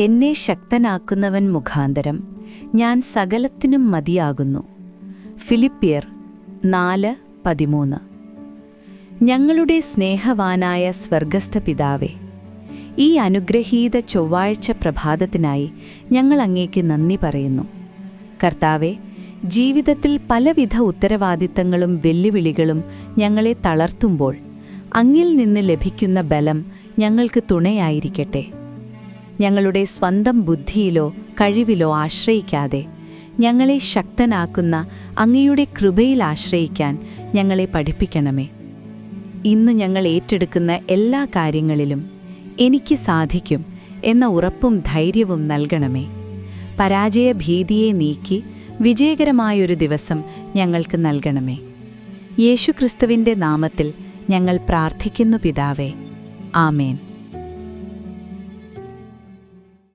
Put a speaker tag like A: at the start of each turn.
A: എന്നെ ശക്തനാക്കുന്നവൻ മുഖാന്തരം ഞാൻ സകലത്തിനും മതിയാകുന്നു. ഫിലിപ്പിയർ 4:13. ഞങ്ങളുടെ സ്നേഹവാനായ സ്വർഗസ്ഥ പിതാവേ, ഈ അനുഗ്രഹീത ചൊവ്വാഴ്ച പ്രഭാതത്തിനായി ഞങ്ങൾ അങ്ങേക്ക് നന്ദി പറയുന്നു. കർത്താവേ, ജീവിതത്തിൽ പലവിധ ഉത്തരവാദിത്തങ്ങളും വെല്ലുവിളികളും ഞങ്ങളെ തളർത്തുമ്പോൾ അങ്ങിൽ നിന്ന് ലഭിക്കുന്ന ബലം ഞങ്ങൾക്ക് തുണയായിരിക്കട്ടെ. ഞങ്ങളുടെ സ്വന്തം ബുദ്ധിയിലോ കഴിവിലോ ആശ്രയിക്കാതെ ഞങ്ങളെ ശക്തനാക്കുന്ന അങ്ങയുടെ കൃപയിൽ ആശ്രയിക്കാൻ ഞങ്ങളെ പഠിപ്പിക്കണമേ. ഇന്ന് ഞങ്ങൾ ഏറ്റെടുക്കുന്ന എല്ലാ കാര്യങ്ങളിലും എനിക്ക് സാധിക്കും എന്ന ഉറപ്പും ധൈര്യവും നൽകണമേ. പരാജയഭീതിയെ നീക്കി വിജയകരമായൊരു ദിവസം ഞങ്ങൾക്ക് നൽകണമേ. യേശുക്രിസ്തുവിൻ്റെ നാമത്തിൽ ഞങ്ങൾ പ്രാർത്ഥിക്കുന്നു പിതാവേ. ആമേൻ.